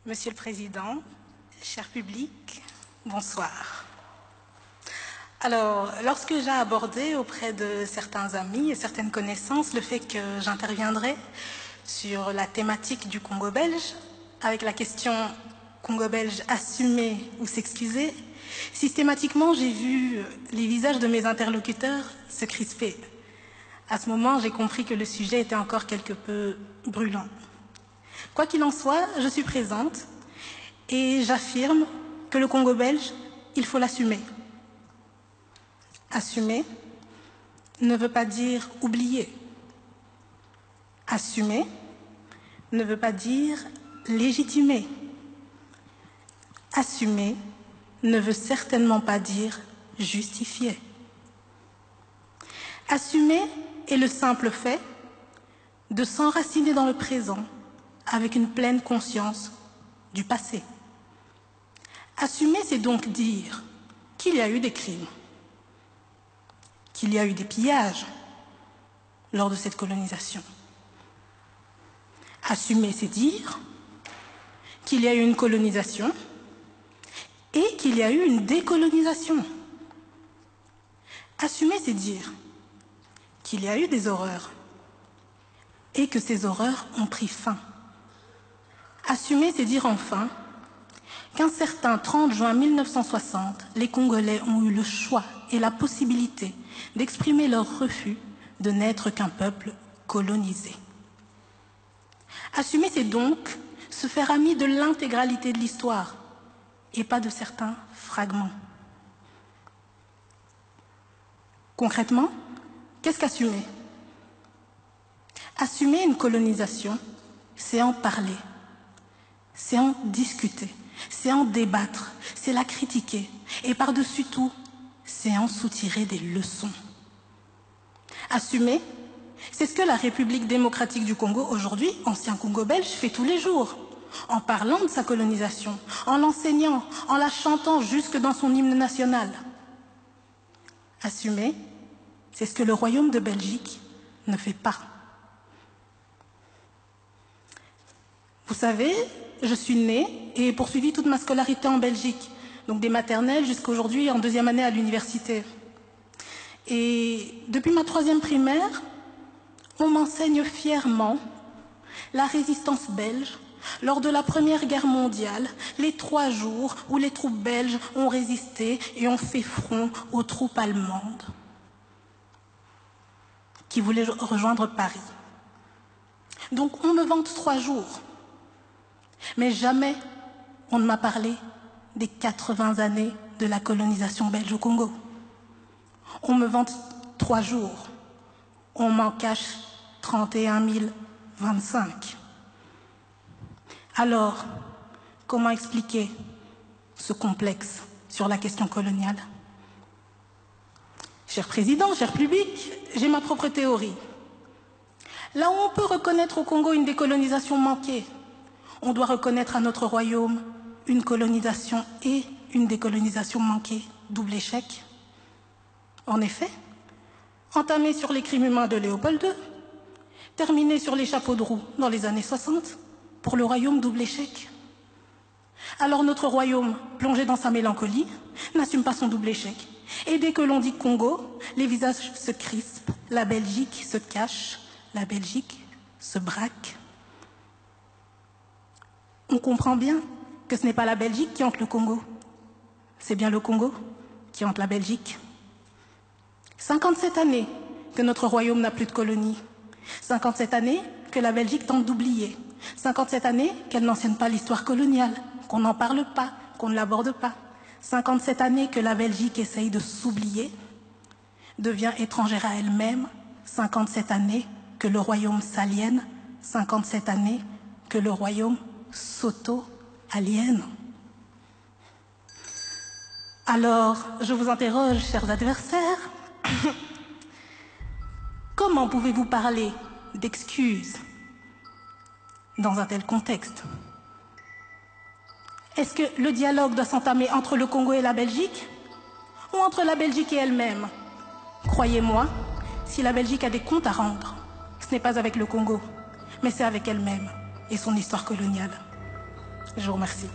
Monsieur le Président, cher public, bonsoir. Alors, lorsque j'ai abordé auprès de certains amis et certaines connaissances le fait que j'interviendrai sur la thématique du Congo belge, avec la question Congo belge assumer ou s'excuser, systématiquement j'ai vu les visages de mes interlocuteurs se crisper. À ce moment, j'ai compris que le sujet était encore quelque peu brûlant. Quoi qu'il en soit, je suis présente et j'affirme que le Congo belge, il faut l'assumer. Assumer ne veut pas dire oublier. Assumer ne veut pas dire légitimer. Assumer ne veut certainement pas dire justifier. Assumer est le simple fait de s'enraciner dans le présent avec une pleine conscience du passé. Assumer, c'est donc dire qu'il y a eu des crimes, qu'il y a eu des pillages lors de cette colonisation. Assumer, c'est dire qu'il y a eu une colonisation et qu'il y a eu une décolonisation. Assumer, c'est dire qu'il y a eu des horreurs et que ces horreurs ont pris fin. Assumer, c'est dire enfin qu'un certain 30 juin 1960, les Congolais ont eu le choix et la possibilité d'exprimer leur refus de n'être qu'un peuple colonisé. Assumer, c'est donc se faire ami de l'intégralité de l'histoire et pas de certains fragments. Concrètement, qu'est-ce qu'assumer? Assumer une colonisation, c'est en parler, c'est en discuter, c'est en débattre, c'est la critiquer et par-dessus tout, c'est en soutirer des leçons. Assumer, c'est ce que la République démocratique du Congo, aujourd'hui, ancien Congo belge, fait tous les jours, en parlant de sa colonisation, en l'enseignant, en la chantant jusque dans son hymne national. Assumer, c'est ce que le Royaume de Belgique ne fait pas. Vous savez, je suis née et ai poursuivi toute ma scolarité en Belgique, donc des maternelles jusqu'à aujourd'hui en deuxième année à l'université. Et depuis ma troisième primaire, on m'enseigne fièrement la résistance belge lors de la Première Guerre mondiale, les 3 jours où les troupes belges ont résisté et ont fait front aux troupes allemandes qui voulaient rejoindre Paris. Donc on me vante 3 jours. Mais jamais on ne m'a parlé des 80 années de la colonisation belge au Congo. On me vante 3 jours. On m'en cache 31 025. Alors, comment expliquer ce complexe sur la question coloniale? Cher Président, cher public, j'ai ma propre théorie. Là où on peut reconnaître au Congo une décolonisation manquée, on doit reconnaître à notre royaume une colonisation et une décolonisation manquée, double échec. En effet, entamé sur les crimes humains de Léopold II, terminé sur les chapeaux de roue dans les années 60, pour le royaume double échec. Alors notre royaume, plongé dans sa mélancolie, n'assume pas son double échec. Et dès que l'on dit Congo, les visages se crispent, la Belgique se cache, la Belgique se braque. On comprend bien que ce n'est pas la Belgique qui hante le Congo, c'est bien le Congo qui hante la Belgique. 57 années que notre royaume n'a plus de colonie, 57 années que la Belgique tente d'oublier, 57 années qu'elle n'enseigne pas l'histoire coloniale, qu'on n'en parle pas, qu'on ne l'aborde pas, 57 années que la Belgique essaye de s'oublier, devient étrangère à elle-même, 57 années que le royaume s'aliène, 57 années que le royaume s'auto-aliène. Alors, je vous interroge, chers adversaires, comment pouvez-vous parler d'excuses dans un tel contexte? Est-ce que le dialogue doit s'entamer entre le Congo et la Belgique ou entre la Belgique et elle-même? Croyez-moi, si la Belgique a des comptes à rendre, ce n'est pas avec le Congo, mais c'est avec elle-même et son histoire coloniale. Je vous remercie.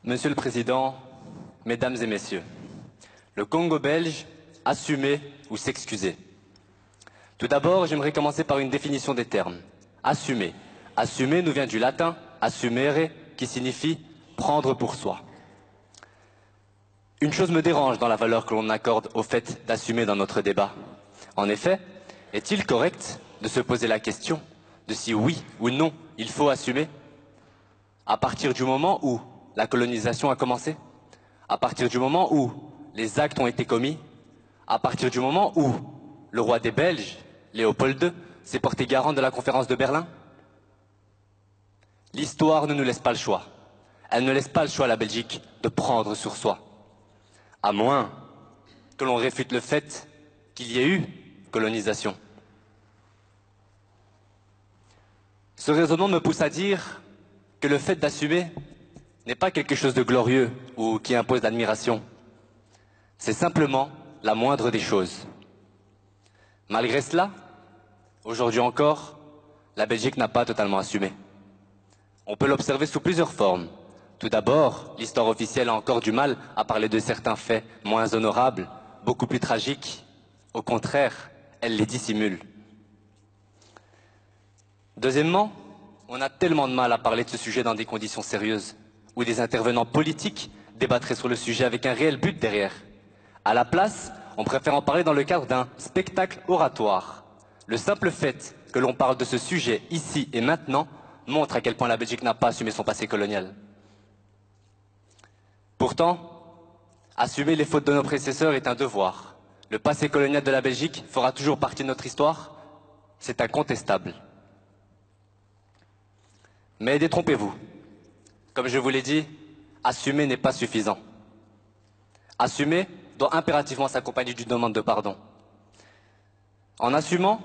Monsieur le Président, Mesdames et Messieurs, le Congo belge, assumer ou s'excuser. Tout d'abord, j'aimerais commencer par une définition des termes. Assumer. Assumer nous vient du latin assumere, qui signifie prendre pour soi. Une chose me dérange dans la valeur que l'on accorde au fait d'assumer dans notre débat. En effet, est-il correct de se poser la question de si oui ou non il faut assumer à partir du moment où la colonisation a commencé, à partir du moment où les actes ont été commis, à partir du moment où le roi des Belges, Léopold II, s'est porté garant de la conférence de Berlin? L'histoire ne nous laisse pas le choix. Elle ne laisse pas le choix à la Belgique de prendre sur soi. À moins que l'on réfute le fait qu'il y ait eu colonisation. Ce raisonnement me pousse à dire que le fait d'assumer n'est pas quelque chose de glorieux ou qui impose l'admiration. C'est simplement la moindre des choses. Malgré cela, aujourd'hui encore, la Belgique n'a pas totalement assumé. On peut l'observer sous plusieurs formes. Tout d'abord, l'histoire officielle a encore du mal à parler de certains faits moins honorables, beaucoup plus tragiques. Au contraire, elle les dissimule. Deuxièmement, on a tellement de mal à parler de ce sujet dans des conditions sérieuses, où des intervenants politiques débattraient sur le sujet avec un réel but derrière. À la place, on préfère en parler dans le cadre d'un spectacle oratoire. Le simple fait que l'on parle de ce sujet ici et maintenant montre à quel point la Belgique n'a pas assumé son passé colonial. Pourtant, assumer les fautes de nos prédécesseurs est un devoir. Le passé colonial de la Belgique fera toujours partie de notre histoire. C'est incontestable. Mais détrompez-vous. Comme je vous l'ai dit, assumer n'est pas suffisant. Assumer doit impérativement s'accompagner d'une demande de pardon. En assumant,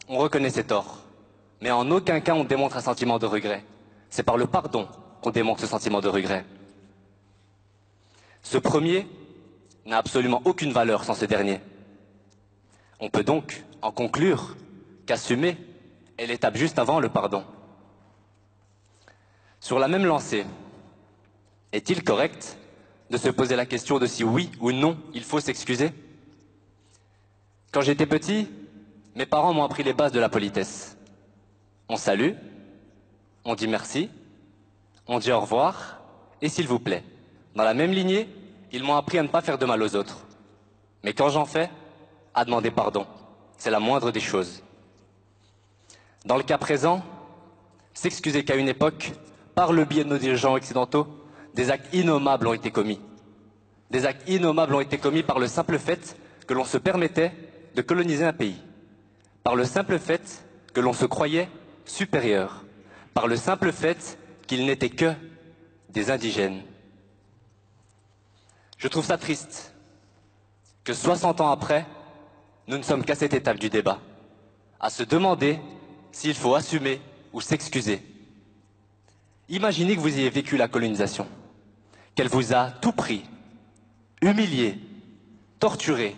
on reconnaît ses torts, mais en aucun cas on démontre un sentiment de regret. C'est par le pardon qu'on démontre ce sentiment de regret. Ce premier n'a absolument aucune valeur sans ce dernier. On peut donc en conclure qu'assumer est l'étape juste avant le pardon. Sur la même lancée, est-il correct de se poser la question de si oui ou non il faut s'excuser? Quand j'étais petit, mes parents m'ont appris les bases de la politesse. On salue, on dit merci, on dit au revoir et s'il vous plaît. Dans la même lignée, ils m'ont appris à ne pas faire de mal aux autres. Mais quand j'en fais, à demander pardon. C'est la moindre des choses. Dans le cas présent, s'excuser qu'à une époque, par le biais de nos dirigeants occidentaux, des actes innommables ont été commis. Des actes innommables ont été commis par le simple fait que l'on se permettait de coloniser un pays. Par le simple fait que l'on se croyait supérieur. Par le simple fait qu'ils n'étaient que des indigènes. Je trouve ça triste que 60 ans après, nous ne sommes qu'à cette étape du débat, à se demander s'il faut assumer ou s'excuser. Imaginez que vous ayez vécu la colonisation, qu'elle vous a tout pris, humilié, torturé,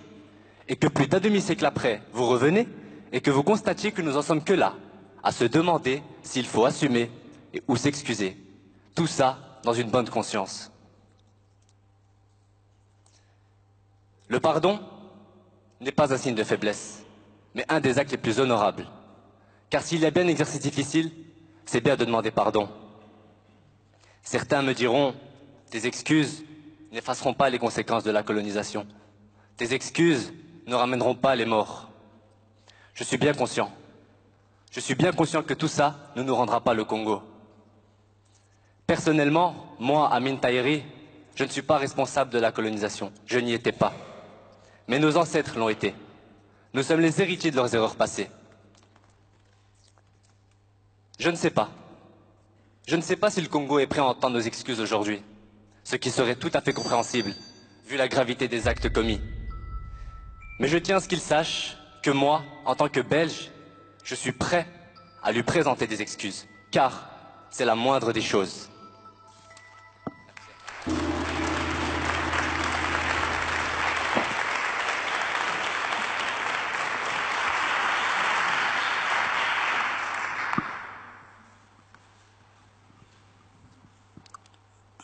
et que plus d'un demi-siècle après, vous revenez et que vous constatiez que nous en sommes que là, à se demander s'il faut assumer ou s'excuser. Tout ça dans une bonne conscience. Le pardon n'est pas un signe de faiblesse, mais un des actes les plus honorables. Car s'il y a bien un exercice difficile, c'est bien de demander pardon. Certains me diront, tes excuses n'effaceront pas les conséquences de la colonisation. Tes excuses ne ramèneront pas les morts. Je suis bien conscient. Je suis bien conscient que tout ça ne nous rendra pas le Congo. Personnellement, moi, Amin Tahiri, je ne suis pas responsable de la colonisation. Je n'y étais pas. Mais nos ancêtres l'ont été. Nous sommes les héritiers de leurs erreurs passées. Je ne sais pas. Je ne sais pas si le Congo est prêt à entendre nos excuses aujourd'hui, ce qui serait tout à fait compréhensible, vu la gravité des actes commis. Mais je tiens à ce qu'il sache que moi, en tant que Belge, je suis prêt à lui présenter des excuses, car c'est la moindre des choses.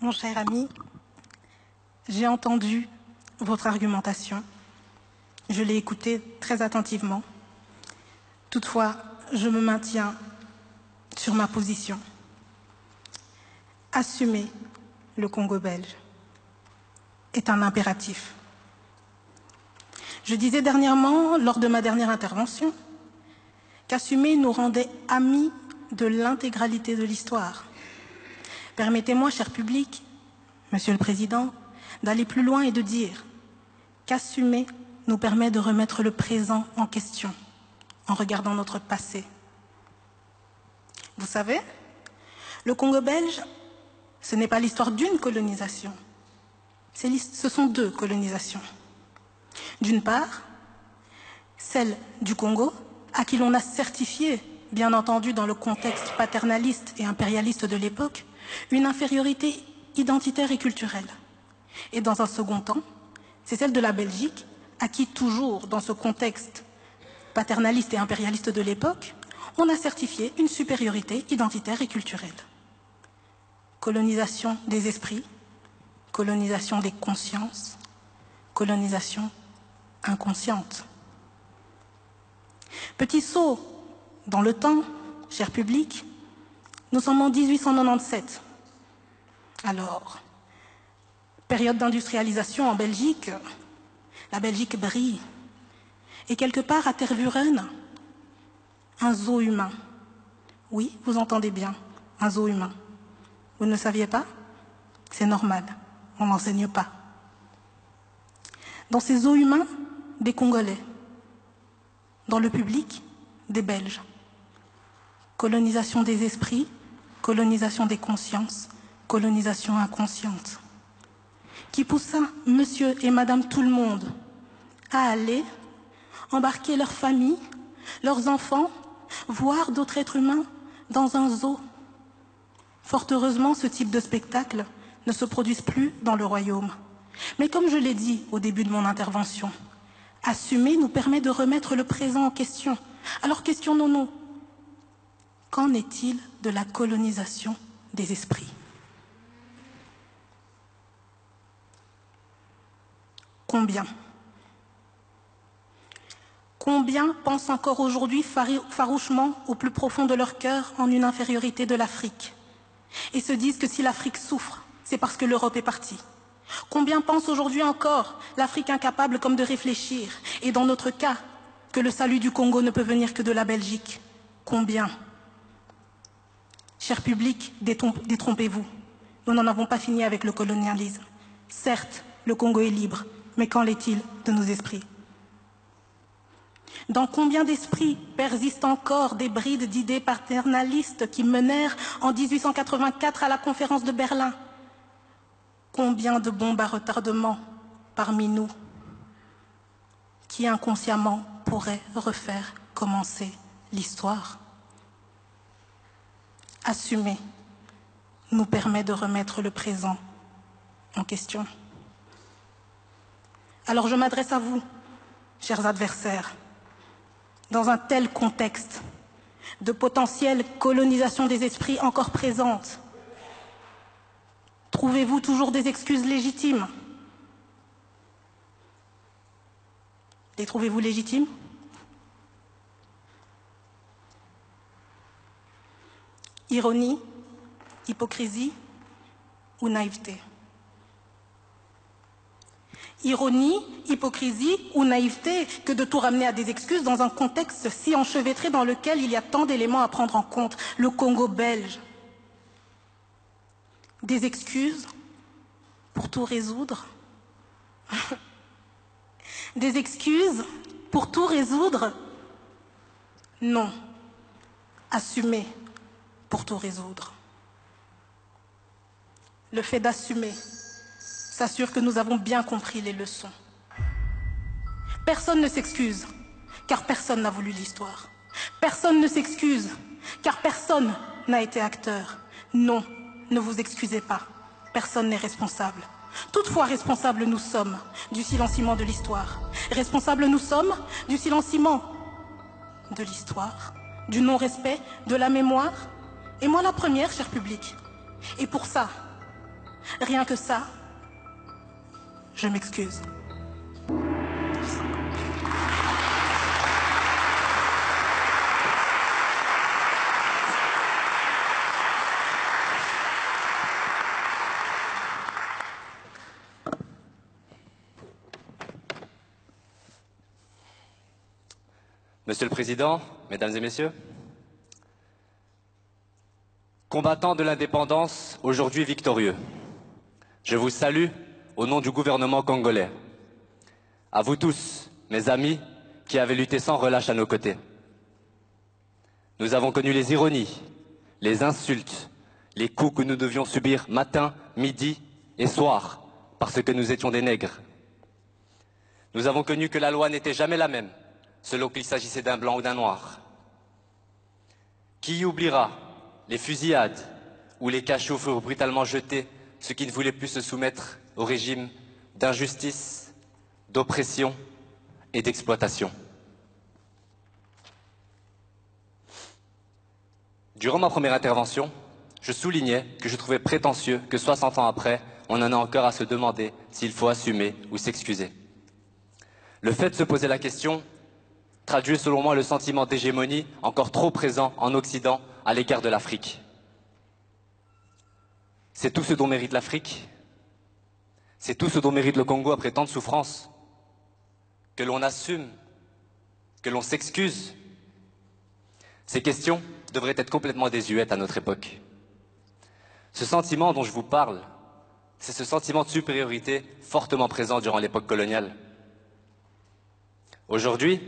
Mon cher ami, j'ai entendu votre argumentation. Je l'ai écoutée très attentivement. Toutefois, je me maintiens sur ma position. Assumer le Congo belge est un impératif. Je disais dernièrement, lors de ma dernière intervention, qu'assumer nous rendait amis de l'intégralité de l'histoire. Permettez-moi, cher public, Monsieur le Président, d'aller plus loin et de dire qu'assumer nous permet de remettre le présent en question en regardant notre passé. Vous savez, le Congo belge, ce n'est pas l'histoire d'une colonisation, ce sont deux colonisations. D'une part, celle du Congo, à qui l'on a certifié, bien entendu dans le contexte paternaliste et impérialiste de l'époque, une infériorité identitaire et culturelle. Et dans un second temps, c'est celle de la Belgique, à qui toujours, dans ce contexte paternaliste et impérialiste de l'époque, on a certifié une supériorité identitaire et culturelle. Colonisation des esprits, colonisation des consciences, colonisation inconsciente. Petit saut dans le temps, cher public, nous sommes en 1897. Alors, période d'industrialisation en Belgique, la Belgique brille. Et quelque part à Tervuren, un zoo humain. Oui, vous entendez bien, un zoo humain. Vous ne saviez pas? C'est normal, on n'enseigne pas. Dans ces zoos humains, des Congolais. Dans le public, des Belges. Colonisation des esprits, colonisation des consciences, colonisation inconsciente, qui poussa monsieur et madame tout le monde à aller embarquer leurs familles, leurs enfants, voire d'autres êtres humains dans un zoo. Fort heureusement, ce type de spectacle ne se produise plus dans le royaume. Mais comme je l'ai dit au début de mon intervention, assumer nous permet de remettre le présent en question. Alors questionnons-nous. Qu'en est-il de la colonisation des esprits? Combien pensent encore aujourd'hui farouchement au plus profond de leur cœur en une infériorité de l'Afrique et se disent que si l'Afrique souffre, c'est parce que l'Europe est partie? Combien pensent aujourd'hui encore l'Afrique incapable comme de réfléchir et dans notre cas, que le salut du Congo ne peut venir que de la Belgique? Combien? Cher public, détrompez-vous. Nous n'en avons pas fini avec le colonialisme. Certes, le Congo est libre, mais qu'en est-il de nos esprits? Dans combien d'esprits persistent encore des brides d'idées paternalistes qui menèrent en 1884 à la conférence de Berlin? Combien de bombes à retardement parmi nous qui inconsciemment pourraient refaire commencer l'histoire? Assumer nous permet de remettre le présent en question. Alors je m'adresse à vous, chers adversaires, dans un tel contexte de potentielle colonisation des esprits encore présente. Trouvez-vous toujours des excuses légitimes? Les trouvez-vous légitimes? Ironie, hypocrisie ou naïveté? Ironie, hypocrisie ou naïveté que de tout ramener à des excuses dans un contexte si enchevêtré dans lequel il y a tant d'éléments à prendre en compte, le Congo belge. Des excuses pour tout résoudre? Des excuses pour tout résoudre? Non. Assumer pour tout résoudre. Le fait d'assumer s'assure que nous avons bien compris les leçons. Personne ne s'excuse, car personne n'a voulu l'histoire. Personne ne s'excuse, car personne n'a été acteur. Non, ne vous excusez pas. Personne n'est responsable. Toutefois, responsables nous sommes du silenciement de l'histoire. Responsables nous sommes du silenciement de l'histoire, du non-respect, de la mémoire. Et moi la première, cher public. Et pour ça, rien que ça, je m'excuse. Monsieur le Président, Mesdames et Messieurs, combattants de l'indépendance, aujourd'hui victorieux, je vous salue au nom du gouvernement congolais. À vous tous, mes amis, qui avez lutté sans relâche à nos côtés. Nous avons connu les ironies, les insultes, les coups que nous devions subir matin, midi et soir, parce que nous étions des nègres. Nous avons connu que la loi n'était jamais la même, selon qu'il s'agissait d'un blanc ou d'un noir. Qui oubliera les fusillades ou les cachots furent brutalement jetés, ceux qui ne voulaient plus se soumettre au régime d'injustice, d'oppression et d'exploitation. Durant ma première intervention, je soulignais que je trouvais prétentieux que 60 ans après, on en a encore à se demander s'il faut assumer ou s'excuser. Le fait de se poser la question traduit selon moi le sentiment d'hégémonie encore trop présent en Occident à l'égard de l'Afrique. C'est tout ce dont mérite l'Afrique, c'est tout ce dont mérite le Congo après tant de souffrances, que l'on assume, que l'on s'excuse. Ces questions devraient être complètement désuètes à notre époque. Ce sentiment dont je vous parle, c'est ce sentiment de supériorité fortement présent durant l'époque coloniale. Aujourd'hui,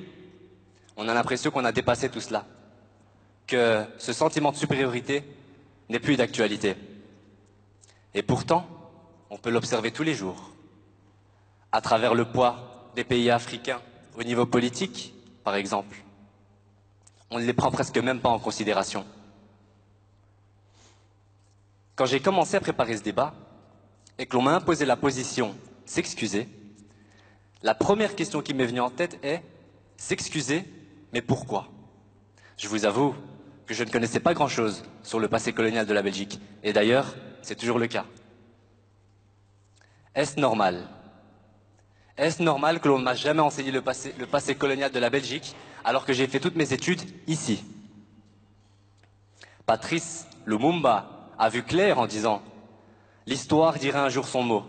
on a l'impression qu'on a dépassé tout cela, que ce sentiment de supériorité n'est plus d'actualité. Et pourtant, on peut l'observer tous les jours, à travers le poids des pays africains au niveau politique, par exemple. On ne les prend presque même pas en considération. Quand j'ai commencé à préparer ce débat, et que l'on m'a imposé la position « s'excuser », la première question qui m'est venue en tête est « s'excuser, mais pourquoi ?» Je vous avoue que je ne connaissais pas grand-chose sur le passé colonial de la Belgique, et d'ailleurs, c'est toujours le cas. Est-ce normal? Est-ce normal que l'on ne m'a jamais enseigné le passé colonial de la Belgique, alors que j'ai fait toutes mes études ici? Patrice Lumumba a vu clair en disant « L'histoire dira un jour son mot ».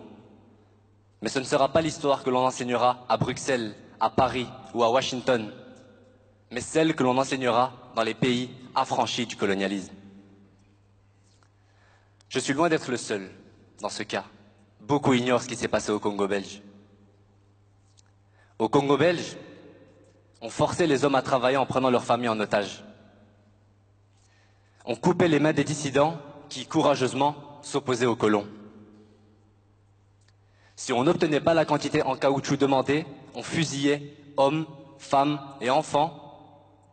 Mais ce ne sera pas l'histoire que l'on enseignera à Bruxelles, à Paris ou à Washington, mais celle que l'on enseignera dans les pays affranchis du colonialisme. Je suis loin d'être le seul dans ce cas. Beaucoup ignorent ce qui s'est passé au Congo belge. Au Congo belge, on forçait les hommes à travailler en prenant leurs familles en otage. On coupait les mains des dissidents qui, courageusement, s'opposaient aux colons. Si on n'obtenait pas la quantité en caoutchouc demandée, on fusillait hommes, femmes et enfants.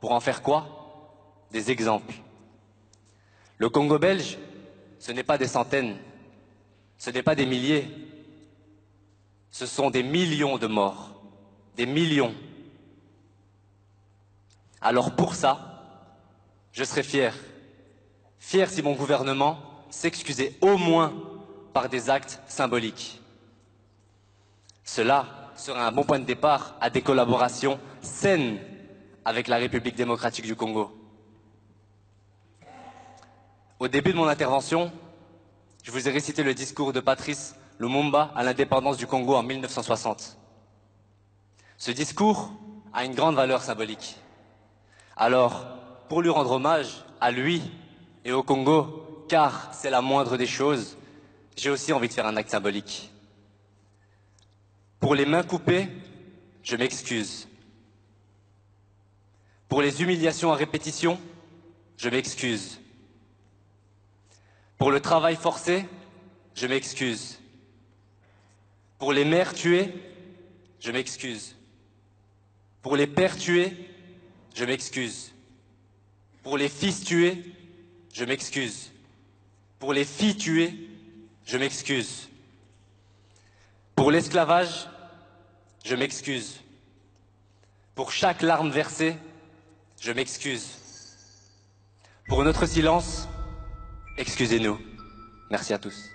Pour en faire quoi? Des exemples. Le Congo belge, ce n'est pas des centaines, ce n'est pas des milliers, ce sont des millions de morts, des millions. Alors pour ça, je serais fier si mon gouvernement s'excusait au moins par des actes symboliques. Cela serait un bon point de départ à des collaborations saines avec la République démocratique du Congo. Au début de mon intervention, je vous ai récité le discours de Patrice Lumumba à l'indépendance du Congo en 1960. Ce discours a une grande valeur symbolique. Alors, pour lui rendre hommage à lui et au Congo, car c'est la moindre des choses, j'ai aussi envie de faire un acte symbolique. Pour les mains coupées, je m'excuse. Pour les humiliations à répétition, je m'excuse. Pour le travail forcé, je m'excuse. Pour les mères tuées, je m'excuse. Pour les pères tués, je m'excuse. Pour les fils tués, je m'excuse. Pour les filles tuées, je m'excuse. Pour l'esclavage, je m'excuse. Pour chaque larme versée, je m'excuse. Pour notre silence, excusez-nous. Merci à tous.